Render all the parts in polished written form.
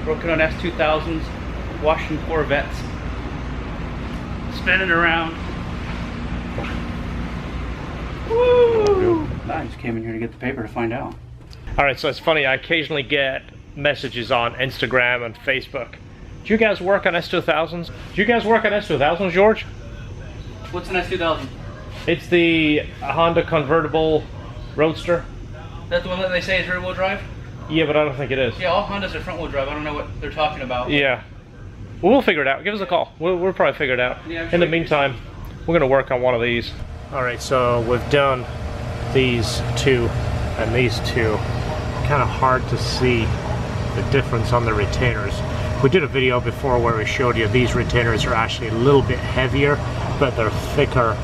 Working on S2000s, washing Corvettes. Spinning around. Woo! I just came in here to get the paper to find out. Alright, so it's funny, I occasionally get messages on Instagram and Facebook. Do you guys work on S2000s? Do you guys work on S2000s, George? What's an S2000? It's the Honda convertible roadster. That's the one that they say is rear wheel drive? Yeah, but I don't think it is. Yeah, all Hondas are front wheel drive. I don't know what they're talking about. Yeah. Well, we'll figure it out. Give us a call. We'll probably figure it out. Yeah, in the meantime, we're going to work on one of these. Alright, so we've done these two and these two. Kind of hard to see the difference on the retainers. We did a video before where we showed you these retainers are actually a little bit heavier, but they're thicker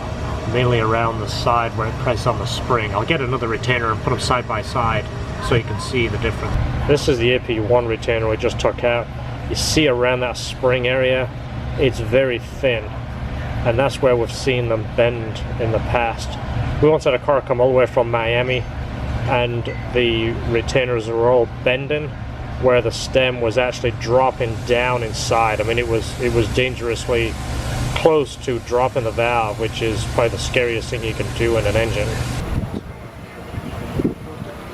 mainly around the side where it presses on the spring. I'll get another retainer and put them side by side so you can see the difference. This is the AP1 retainer we just took out. You see around that spring area, it's very thin, and that's where we've seen them bend in the past. We once had a car come all the way from Miami and the retainers were all bending where the stem was actually dropping down inside. I mean, it was dangerously close to dropping the valve, which is probably the scariest thing you can do in an engine.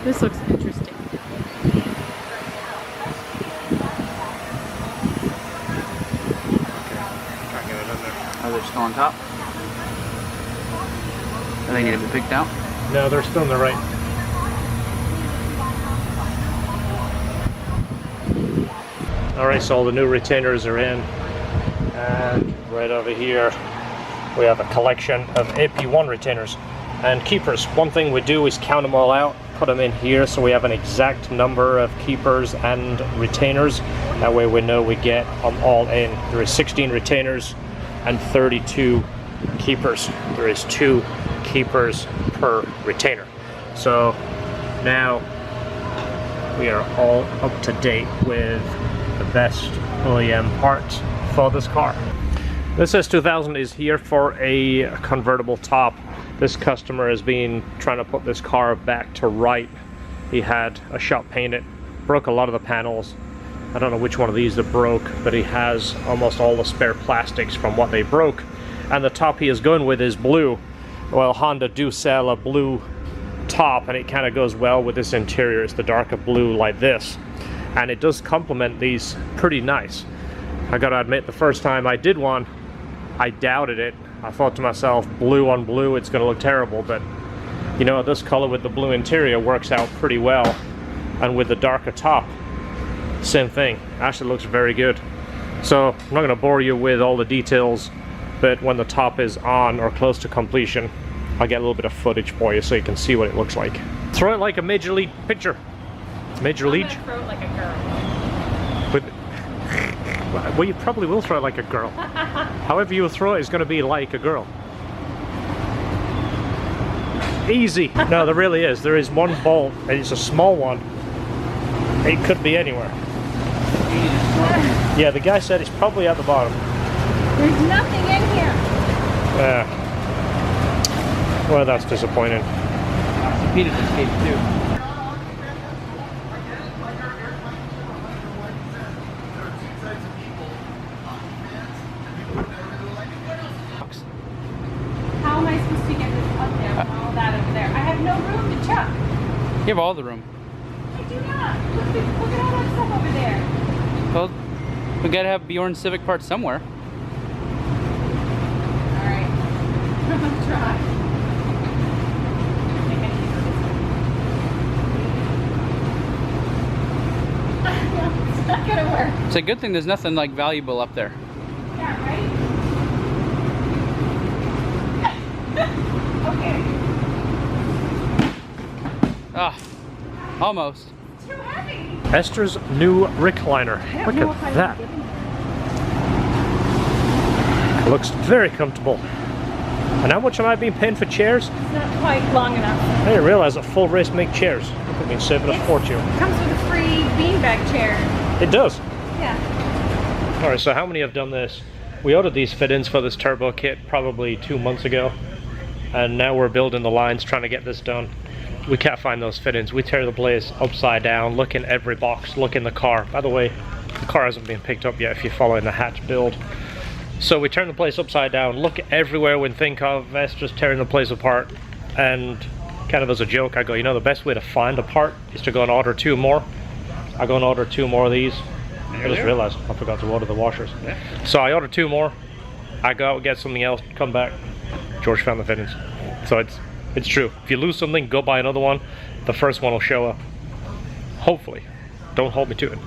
This looks interesting. Are they still on top? Do they need to be picked out? No, they're still in the right. Alright, so all the new retainers are in, and right over here we have a collection of AP1 retainers and keepers. One thing we do is count them all out, put them in here so we have an exact number of keepers and retainers. That way we know we get them all in. There is 16 retainers and 32 keepers. There is 2 keepers per retainer. So now we are all up to date with the best OEM parts for this car. This S2000 is here for a convertible top. This customer has been trying to put this car back to right. He had a shop painted, broke a lot of the panels. I don't know which one of these that broke, but he has almost all the spare plastics from what they broke. And the top he is going with is blue. Well, Honda do sell a blue top, and it kind of goes well with this interior. It's the darker blue like this, and it does complement these pretty nice. I gotta admit, the first time I did one, I doubted it. I thought to myself, blue on blue, it's gonna look terrible, but you know, this color with the blue interior works out pretty well, and with the darker top, same thing. Actually looks very good. So I'm not gonna bore you with all the details, but when the top is on or close to completion, I'll get a little bit of footage for you so you can see what it looks like. Throw it like a Major League pitcher. Major League? I'm gonna throw it like a girl. With, well, you probably will throw it like a girl. However you throw it is going to be like a girl. Easy. No, there really is. There is one bolt, and it's a small one. It could be anywhere. Yeah, the guy said it's probably at the bottom. There's nothing in here. Well, that's disappointing. Peter just escaped too. How am I supposed to get this up there and all that over there? I have no room to chuck. You have all the room. I do not. Look at all that stuff over there. Well, we gotta have Bjorn's Civic parts somewhere. Alright. I'm gonna try. I think I need this. No, it's not gonna work. It's a good thing there's nothing like valuable up there. Yeah, right? Okay. Ah, almost. It's too heavy. Esther's new recliner. Look at that. It looks very comfortable. And how much am I being paying for chairs? It's not quite long enough. I didn't realize that full race make chairs. Look at me saving a fortune. It comes with a free beanbag chair. It does. Yeah. Alright, so how many have done this? We ordered these fit-ins for this turbo kit probably 2 months ago. And now we're building the lines trying to get this done. We can't find those fit-ins. We tear the place upside down, look in every box, look in the car. By the way, The car hasn't been picked up yet if you're following the hatch build. So we turn the place upside down, look everywhere when think of us just tearing the place apart, and kind of as a joke I go, you know, the best way to find a part is to go and order 2 more. I go and order 2 more of these. I just realized I forgot to order the washers. Yeah. So I ordered 2 more. I go out, get something else, come back. George found the fittings. So it's true. If you lose something, go buy another one. The first one will show up. Hopefully. Don't hold me to it.